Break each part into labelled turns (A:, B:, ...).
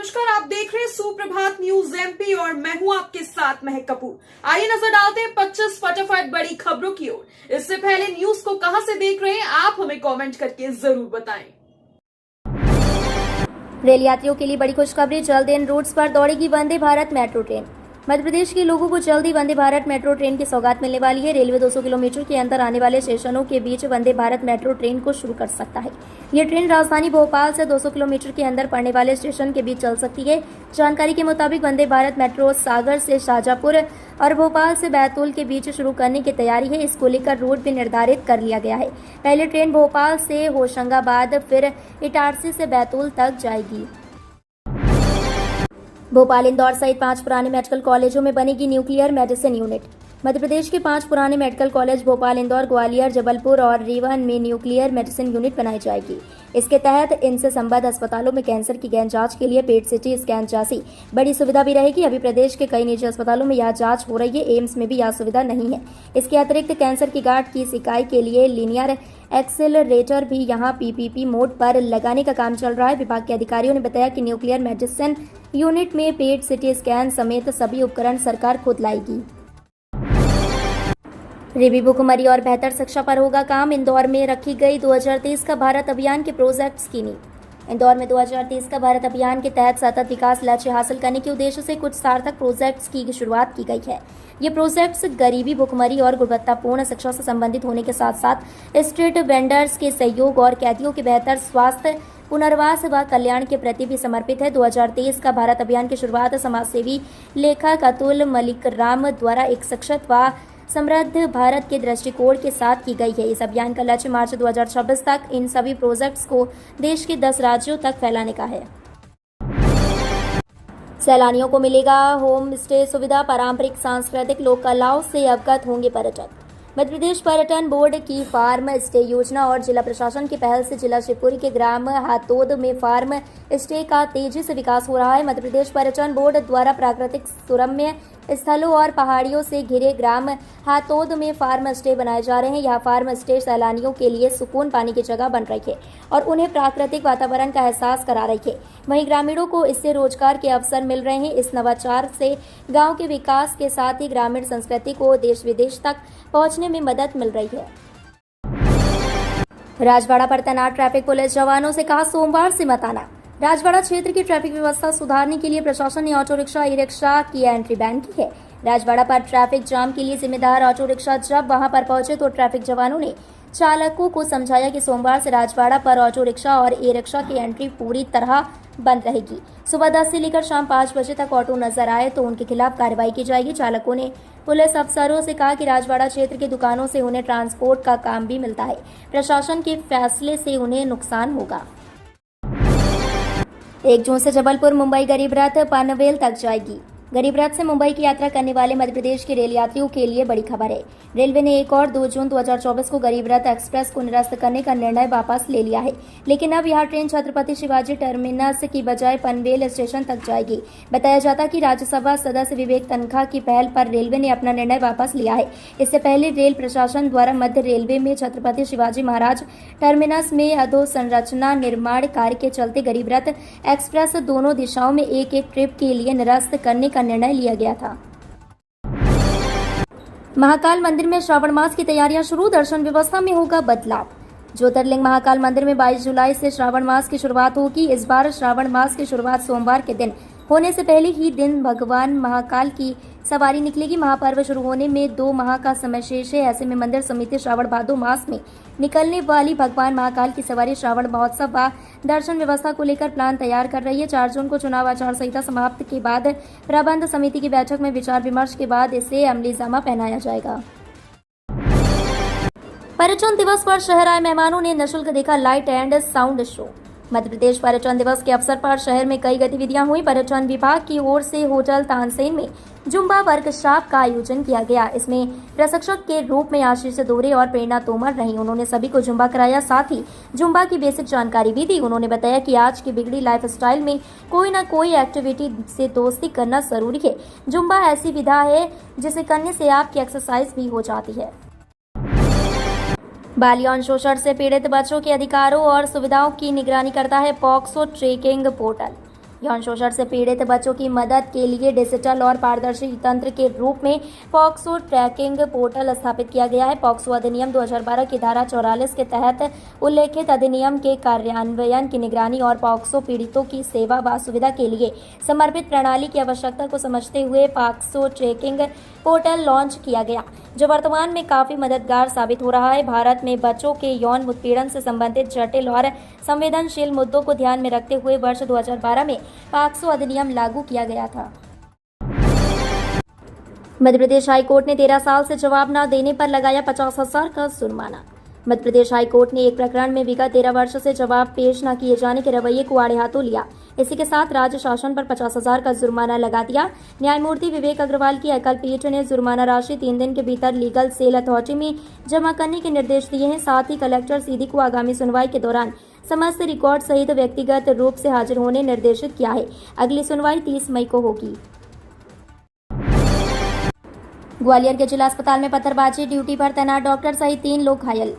A: नमस्कार, आप देख रहे हैं सुप्रभात न्यूज एमपी और मैं हूं आपके साथ महक कपूर। आइए नजर डालते हैं 25 फटाफट बड़ी खबरों की ओर। इससे पहले न्यूज को कहां से देख रहे हैं आप हमें कमेंट करके जरूर बताएं।
B: रेल यात्रियों के लिए बड़ी खुशखबरी, जल्द इन रूट्स पर दौड़ेगी वंदे भारत मेट्रो ट्रेन। मध्य प्रदेश के लोगों को जल्द ही वंदे भारत मेट्रो ट्रेन की सौगात मिलने वाली है। रेलवे 200 किलोमीटर के अंदर आने वाले स्टेशनों के बीच वंदे भारत मेट्रो ट्रेन को शुरू कर सकता है। ये ट्रेन राजधानी भोपाल से 200 किलोमीटर के अंदर पड़ने वाले स्टेशन के बीच चल सकती है। जानकारी के मुताबिक वंदे भारत मेट्रो सागर से शाहजहांपुर और भोपाल से बैतूल के बीच शुरू करने की तैयारी है। इसको लेकर रूट भी निर्धारित कर लिया गया है। पहले ट्रेन भोपाल से होशंगाबाद, फिर इटारसी से बैतूल तक जाएगी। भोपाल, इंदौर सहित 5 पुराने मेडिकल कॉलेजों में बनेगी nuclear medicine unit. Madhya Pradesh के 5 पुराने मेडिकल कॉलेज भोपाल, इंदौर, ग्वालियर, जबलपुर और रीवा में न्यूक्लियर मेडिसिन यूनिट बनाई जाएगी। इसके तहत इनसे संबद्ध अस्पतालों में कैंसर की गहन जांच के लिए पेट सिटी स्कैन जैसी बड़ी सुविधा भी रहेगी। अभी प्रदेश के कई निजी अस्पतालों में यह जांच हो रही है, एम्स में भी यह सुविधा नहीं है। इसके अतिरिक्त कैंसर की गांठ की सिकाई के लिए लीनियर एक्सेलरेटर भी यहां पीपीपी मोड पर लगाने का काम चल रहा है। विभाग के अधिकारियों ने बताया कि न्यूक्लियर मेडिसिन यूनिट में पेट सिटी स्कैन समेत सभी उपकरण सरकार खुद लाएगी। रेबी, भुखमरी और बेहतर शिक्षा पर होगा काम। इंदौर में रखी गई 2023 का भारत अभियान के प्रोजेक्ट्स की नींव। इंदौर में 2023 का भारत अभियान के तहत सतत विकास लक्ष्य हासिल करने के उद्देश्य से कुछ सार्थक प्रोजेक्ट्स की शुरुआत की गई है। ये प्रोजेक्ट्स गरीबी, भुखमरी और गुणवत्तापूर्ण शिक्षा से संबंधित होने के साथ साथ स्ट्रीट वेंडर्स के सहयोग और कैदियों के बेहतर स्वास्थ्य, पुनर्वास व कल्याण के प्रति भी समर्पित है। 2023 का भारत अभियान की शुरुआत समाजसेवी लेखक अतुल मलिकराम द्वारा एक शिक्षित व समृद्ध भारत के दृष्टिकोण के साथ की गई है। इस अभियान का लक्ष्य मार्च 2026 तक इन सभी प्रोजेक्ट्स को देश के 10 राज्यों तक फैलाने का है। सैलानियों को मिलेगा होम स्टे सुविधा, पारंपरिक सांस्कृतिक लोक कलाओं से अवगत होंगे पर्यटक। मध्य प्रदेश पर्यटन बोर्ड की फार्म स्टे योजना और जिला प्रशासन की पहल से जिला शिवपुरी के ग्राम हातोद में फार्म स्टे का तेजी से विकास हो रहा है। मध्य प्रदेश पर्यटन बोर्ड द्वारा प्राकृतिक सुरम्य स्थलों और पहाड़ियों से घिरे ग्राम हातोद में फार्म स्टे बनाए जा रहे हैं। यह फार्म स्टे सैलानियों के लिए सुकून पाने की जगह बन रही है और उन्हें प्राकृतिक वातावरण का एहसास करा रही है। वहीं ग्रामीणों को इससे रोजगार के अवसर मिल रहे हैं। इस नवाचार से गांव के विकास के साथ ही ग्रामीण संस्कृति को देश विदेश तक पहुंचने में मदद मिल रही है। राजवाड़ा पर तैनात ट्रैफिक पुलिस जवानों से कहा सोमवार से मत आना। राजवाड़ा क्षेत्र की ट्रैफिक व्यवस्था सुधारने के लिए प्रशासन ने ऑटो रिक्शा, ई रिक्शा की एंट्री बैन की है। राजवाड़ा पर ट्रैफिक जाम के लिए जिम्मेदार ऑटो रिक्शा जब वहां पर पहुंचे तो ट्रैफिक जवानों ने चालकों को समझाया कि सोमवार से राजवाड़ा पर ऑटो रिक्शा और ई रिक्शा की एंट्री पूरी तरह बंद रहेगी। सुबह 10 से लेकर शाम 5 बजे तक ऑटो नजर आए तो उनके खिलाफ कार्रवाई की जाएगी। चालकों ने पुलिस अफसरों से कहा कि राजवाड़ा क्षेत्र की दुकानों से उन्हें ट्रांसपोर्ट का काम भी मिलता है। प्रशासन के फैसले से उन्हें नुकसान होगा। 1 जून से जबलपुर मुंबई गरीब रथ पनवेल तक जाएगी। गरीब रथ से मुंबई की यात्रा करने वाले मध्य प्रदेश के रेल यात्रियों के लिए बड़ी खबर है। रेलवे ने 1 और 2 जून 2024 को गरीब रथ एक्सप्रेस को निरस्त करने का निर्णय वापस ले लिया है, लेकिन अब यह ट्रेन छत्रपति शिवाजी टर्मिनस की बजाय पनवेल स्टेशन तक जाएगी। बताया जाता कि राज्यसभा सदस्य विवेक तनखा की पहल पर रेलवे ने अपना निर्णय वापस लिया है। इससे पहले रेल प्रशासन द्वारा मध्य रेलवे में छत्रपति शिवाजी महाराज टर्मिनस में अधोसंरचना निर्माण कार्य के चलते गरीब रथ एक्सप्रेस दोनों दिशाओं में एक ट्रिप के लिए निरस्त करने का निर्णय लिया गया था। महाकाल मंदिर में श्रावण मास की तैयारियां शुरू, दर्शन व्यवस्था में होगा बदलाव। ज्योतिर्लिंग महाकाल मंदिर में 22 जुलाई से श्रावण मास की शुरुआत होगी। इस बार श्रावण मास की शुरुआत सोमवार के दिन होने से पहले ही दिन भगवान महाकाल की सवारी निकलेगी। महापर्व शुरू होने में 2 माह का समय शेष है। ऐसे में मंदिर समिति श्रावण भादो मास में निकलने वाली भगवान महाकाल की सवारी, श्रावण महोत्सव व दर्शन व्यवस्था को लेकर प्लान तैयार कर रही है। 4 जून को चुनाव आचार संहिता समाप्त के बाद प्रबंध समिति की बैठक में विचार विमर्श के बाद इसे अमलीजामा पहनाया जाएगा। पर्यटन दिवस पर शहर आए मेहमानों ने निःशुल्क देखा light and sound show. Madhya Pradesh पर्यटन दिवस के अवसर पर शहर में कई गतिविधियां हुई। पर्यटन विभाग की ओर से होटल तानसेन में जुम्बा वर्कशॉप का आयोजन किया गया। इसमें प्रशिक्षक के रूप में आशीष दोरे और प्रेरणा तोमर रही। उन्होंने सभी को जुम्बा कराया, साथ ही जुम्बा की बेसिक जानकारी भी दी। उन्होंने बताया कि आज की बिगड़ी लाइफस्टाइल में कोई न कोई एक्टिविटी से दोस्ती करना जरूरी है। जुम्बा ऐसी विधा है जिसे करने से आपकी एक्सरसाइज भी हो जाती है। बाल यौन शोषण से पीड़ित बच्चों के अधिकारों और सुविधाओं की निगरानी करता है पॉक्सो ट्रैकिंग पोर्टल। यौन शोषण से पीड़ित बच्चों की मदद के लिए डिजिटल और पारदर्शी तंत्र के रूप में पॉक्सो ट्रैकिंग पोर्टल स्थापित किया गया है। पॉक्सो अधिनियम 2012 की धारा 44 के तहत उल्लेखित अधिनियम के कार्यान्वयन की निगरानी और पॉक्सो पीड़ितों की सेवा व सुविधा के लिए समर्पित प्रणाली की आवश्यकता को समझते हुए पॉक्सो ट्रैकिंग पोर्टल लॉन्च किया गया, जो वर्तमान में काफी मददगार साबित हो रहा है। भारत में बच्चों के यौन उत्पीड़न से संबंधित जटिल और संवेदनशील मुद्दों को ध्यान में रखते हुए वर्ष 2012 में पॉक्सो अधिनियम लागू किया गया था। मध्य प्रदेश हाईकोर्ट ने 13 साल से जवाब न देने पर लगाया 50,000 का जुर्माना। मध्य प्रदेश हाईकोर्ट ने एक प्रकरण में विगत 13 वर्ष से जवाब पेश न किए जाने के रवैये को आड़े हाथों लिया। इसी के साथ राज्य शासन पर 50,000 का जुर्माना लगा दिया। न्यायमूर्ति विवेक अग्रवाल की एकल पीठ ने जुर्माना राशि 3 दिन के भीतर लीगल सेल अथॉरिटी में जमा करने के निर्देश दिए हैं। साथ ही कलेक्टर सीधी को आगामी सुनवाई के दौरान समस्त रिकॉर्ड सहित व्यक्तिगत रूप से हाजिर होने निर्देशित किया है। अगली सुनवाई 30 मई को होगी। ग्वालियर के जिला अस्पताल में पत्थरबाजी, ड्यूटी पर तैनात डॉक्टर सहित 3 लोग घायल।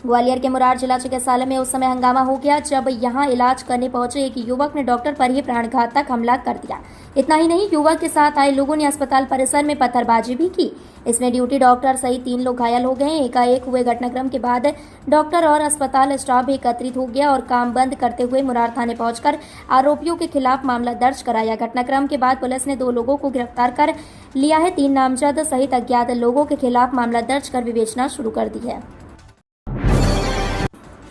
B: ग्वालियर के मुरार जिला चिकित्सालय में उस समय हंगामा हो गया जब यहां इलाज करने पहुंचे एक युवक ने डॉक्टर पर ही प्राणघातक हमला कर दिया। इतना ही नहीं, युवक के साथ आए लोगों ने अस्पताल परिसर में पत्थरबाजी भी की। इसमें ड्यूटी डॉक्टर सहित 3 लोग घायल हो गए। एकाएक हुए घटनाक्रम के बाद डॉक्टर और अस्पताल स्टाफ भी एकत्रित हो गया और काम बंद करते हुए मुरार थाने पहुंचकर आरोपियों के खिलाफ मामला दर्ज कराया। घटनाक्रम के बाद पुलिस ने 2 लोगों को गिरफ्तार कर लिया है। 3 नामजद सहित अज्ञात लोगों के खिलाफ मामला दर्ज कर विवेचना शुरू कर दी है।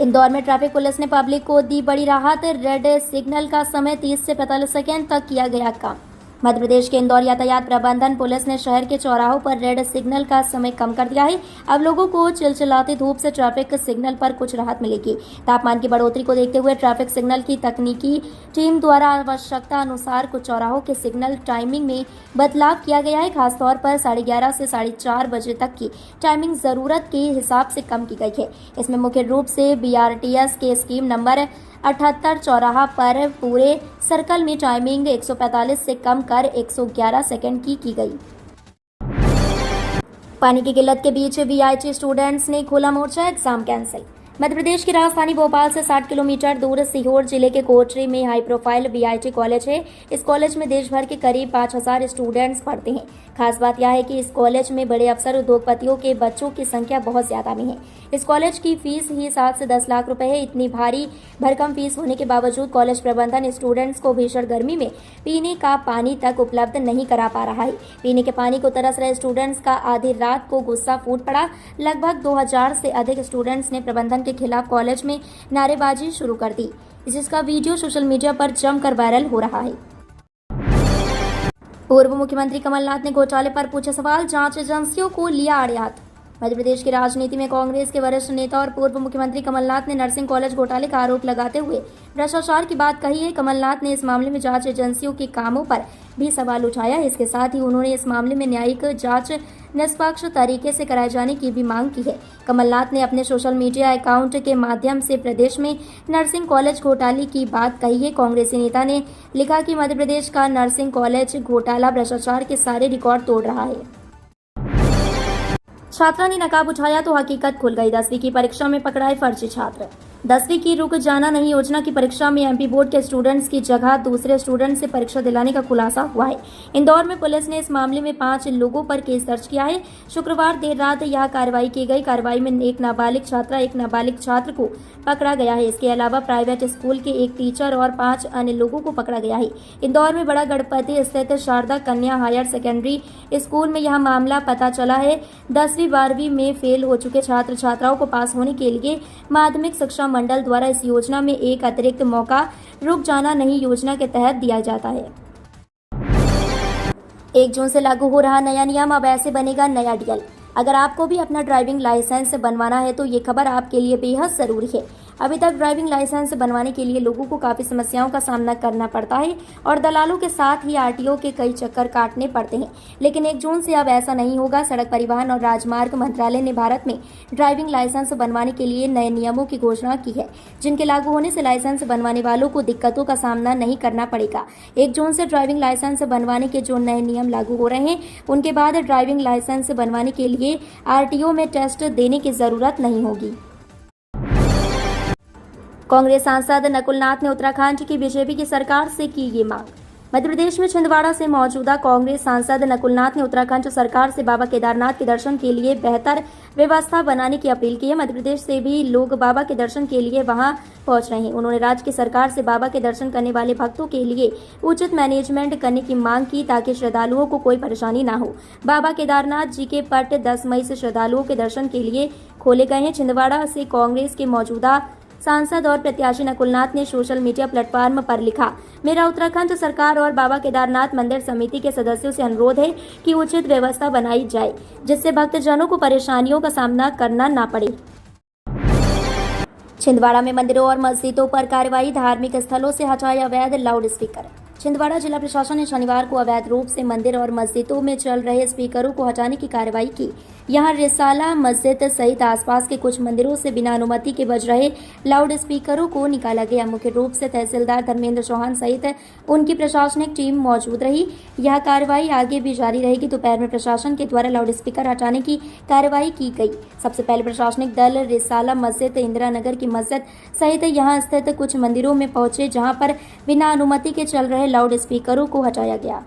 B: इंदौर में ट्रैफिक पुलिस ने पब्लिक को दी बड़ी राहत। रेड सिग्नल का समय 30 से 45 सेकेंड तक किया गया कम। मध्य प्रदेश के इंदौर यातायात प्रबंधन पुलिस ने शहर के चौराहों पर रेड सिग्नल का समय कम कर दिया है। अब लोगों को चिलचिलाती धूप से ट्रैफिक सिग्नल पर कुछ राहत मिलेगी। तापमान की बढ़ोतरी को देखते हुए ट्रैफिक सिग्नल की तकनीकी टीम द्वारा आवश्यकता अनुसार कुछ चौराहों के सिग्नल टाइमिंग में बदलाव किया गया है। खासतौर पर 11:30 से 4:30 बजे तक की टाइमिंग जरूरत के हिसाब से कम की गई है। इसमें मुख्य रूप से BRTS के स्कीम नंबर 78 चौराहा पर पूरे सर्कल में टाइमिंग 145 से कम कर 111 सेकंड की गई। पानी की किल्लत के बीच VIT स्टूडेंट्स ने खोला मोर्चा, एग्जाम कैंसिल। मध्य प्रदेश की राजधानी भोपाल से 60 किलोमीटर दूर सीहोर जिले के कोटरी में हाई प्रोफाइल VIT कॉलेज है। इस कॉलेज में देश भर के करीब 5,000 स्टूडेंट्स पढ़ते हैं। खास बात यह है कि इस कॉलेज में बड़े अफसर उद्योगपतियों के बच्चों की संख्या बहुत ज्यादा में है। इस कॉलेज की फीस ही 7 से 10 लाख रुपए है। इतनी भारी भरकम फीस होने के बावजूद कॉलेज प्रबंधन स्टूडेंट्स को भीषण गर्मी में पीने का पानी तक उपलब्ध नहीं करा पा रहा है। पीने के पानी को तरस रहे स्टूडेंट्स का आधी रात को गुस्सा फूट पड़ा। लगभग 2000 से अधिक स्टूडेंट्स ने प्रबंधन के खिलाफ कॉलेज में नारेबाजी शुरू कर दी, जिसका वीडियो सोशल मीडिया पर जमकर वायरल हो रहा है। पूर्व मुख्यमंत्री कमलनाथ ने घोटाले पर पूछे सवाल, जांच एजेंसियों को लिया आड़े हाथ। मध्य प्रदेश की राजनीति में कांग्रेस के वरिष्ठ नेता और पूर्व मुख्यमंत्री कमलनाथ ने नर्सिंग कॉलेज घोटाले का आरोप लगाते हुए भ्रष्टाचार की बात कही है। कमलनाथ ने इस मामले में जांच एजेंसियों के कामों पर भी सवाल उठाया है। इसके साथ ही उन्होंने इस मामले में न्यायिक जांच निष्पक्ष तरीके से कराए जाने की भी मांग की है। कमलनाथ ने अपने सोशल मीडिया अकाउंट के माध्यम से प्रदेश में नर्सिंग कॉलेज घोटाले की बात कही है। कांग्रेसी नेता ने लिखा कि मध्य प्रदेश का नर्सिंग कॉलेज घोटाला भ्रष्टाचार के सारे रिकॉर्ड तोड़ रहा है। छात्रा ने नकाब उठाया तो हकीकत खुल गई। 10वीं की परीक्षा में पकड़ाए फर्जी छात्र। 10वीं की रुक जाना नहीं योजना की परीक्षा में MP बोर्ड के स्टूडेंट्स की जगह दूसरे स्टूडेंट से परीक्षा दिलाने का खुलासा हुआ है। इंदौर में पुलिस ने इस मामले में 5 लोगों पर केस दर्ज किया है। शुक्रवार देर रात यह कार्रवाई की गई। कार्रवाई में एक नाबालिग छात्रा, एक नाबालिग छात्र को पकड़ा गया है। इसके अलावा प्राइवेट स्कूल के एक टीचर और 5 अन्य लोगों को पकड़ा गया है। इंदौर में बड़ा गणपति स्थित शारदा कन्या हायर सेकेंडरी स्कूल में यह मामला पता चला है। 10वीं 12वीं में फेल हो चुके छात्र छात्राओं को पास होने के लिए माध्यमिक शिक्षा मंडल द्वारा इस योजना में एक अतिरिक्त मौका रुक जाना नहीं योजना के तहत दिया जाता है। 1 जून से लागू हो रहा नया नियम, अब ऐसे बनेगा नया डीएल। अगर आपको भी अपना ड्राइविंग लाइसेंस बनवाना है तो ये खबर आपके लिए बेहद जरूरी है। अभी तक ड्राइविंग लाइसेंस बनवाने के लिए लोगों को काफी समस्याओं का सामना करना पड़ता है और दलालों के साथ ही RTO के कई चक्कर काटने पड़ते हैं। लेकिन 1 जून से अब ऐसा नहीं होगा। सड़क परिवहन और राजमार्ग मंत्रालय ने भारत में ड्राइविंग लाइसेंस बनवाने के लिए नए नियमों की घोषणा की है, जिनके लागू होने से लाइसेंस बनवाने वालों को दिक्कतों का सामना नहीं करना पड़ेगा। 1 जून से ड्राइविंग लाइसेंस बनवाने के जो नए नियम लागू हो रहे हैं, उनके बाद ड्राइविंग लाइसेंस बनवाने के लिए RTO में टेस्ट देने की जरूरत नहीं होगी। कांग्रेस सांसद नकुल नाथ ने उत्तराखंड की बीजेपी की सरकार से की ये मांग। मध्य प्रदेश में छिंदवाड़ा से मौजूदा कांग्रेस सांसद नकुल नाथ ने उत्तराखंड सरकार से बाबा केदारनाथ के दर्शन के लिए बेहतर व्यवस्था बनाने की अपील की है। मध्य प्रदेश से भी लोग बाबा के दर्शन के लिए वहां पहुंच रहे हैं। उन्होंने राज्य की सरकार से बाबा के दर्शन करने वाले भक्तों के लिए उचित मैनेजमेंट करने की मांग की ताकि श्रद्धालुओं को कोई परेशानी न हो। बाबा केदारनाथ जी के पट 10 मई से श्रद्धालुओं के दर्शन के लिए खोले गए हैं। छिंदवाड़ा से कांग्रेस के मौजूदा सांसद और प्रत्याशी नकुल नाथ ने सोशल मीडिया प्लेटफॉर्म पर लिखा, मेरा उत्तराखंड सरकार और बाबा केदारनाथ मंदिर समिति के सदस्यों से अनुरोध है कि उचित व्यवस्था बनाई जाए जिससे भक्तजनों को परेशानियों का सामना करना ना पड़े। छिंदवाड़ा में मंदिरों और मस्जिदों पर कार्रवाई, धार्मिक स्थलों से हटाए अवैध लाउड स्पीकर। छिंदवाड़ा जिला प्रशासन ने शनिवार को अवैध रूप से मंदिर और मस्जिदों में चल रहे स्पीकरों को हटाने की कार्रवाई की। यहां रिसाला मस्जिद सहित आसपास के कुछ मंदिरों से बिना अनुमति के बज रहे लाउड स्पीकरों को निकाला गया। मुख्य रूप से तहसीलदार धर्मेंद्र चौहान सहित उनकी प्रशासनिक टीम मौजूद रही। यह कार्रवाई आगे भी जारी रहेगी। दोपहर में प्रशासन के द्वारा लाउड स्पीकर हटाने की कार्रवाई की गई। सबसे पहले प्रशासनिक दल रिसाला मस्जिद, इंदिरा नगर की मस्जिद सहित यहां स्थित कुछ मंदिरों में पहुंचे जहां पर बिना अनुमति के चल रहे लाउड स्पीकरों को हटाया गया।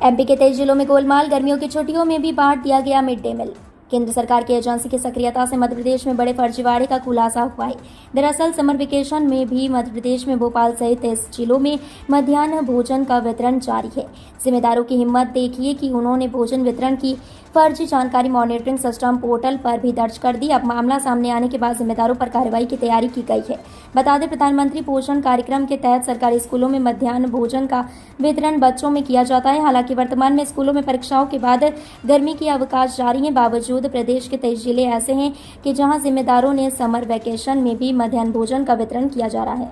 B: एमपी के 23 जिलों में गोलमाल, गर्मियों की छुट्टियों में भी बांट दिया गया मिड डे मील। केंद्र सरकार की एजेंसी की सक्रियता से मध्य प्रदेश में बड़े फर्जीवाड़े का खुलासा हुआ है। दरअसल समर वेकेशन में भी मध्य प्रदेश में भोपाल सहित 23 जिलों में मध्याह्न भोजन का वितरण जारी है। जिम्मेदारों की हिम्मत देखिए कि उन्होंने भोजन वितरण की फर्जी जानकारी मॉनिटरिंग सिस्टम पोर्टल पर भी दर्ज कर दी। अब मामला सामने आने के बाद जिम्मेदारों पर कार्रवाई की तैयारी की गई है। बता दें, प्रधानमंत्री पोषण कार्यक्रम के तहत सरकारी स्कूलों में मध्याह्न भोजन का वितरण बच्चों में किया जाता है। हालांकि वर्तमान में स्कूलों में परीक्षाओं के बाद गर्मी की अवकाश जारी है। बावजूद प्रदेश के 23 जिले ऐसे हैं कि जहां जिम्मेदारों ने समर वैकेशन में भी मध्याह्न भोजन का वितरण किया जा रहा है।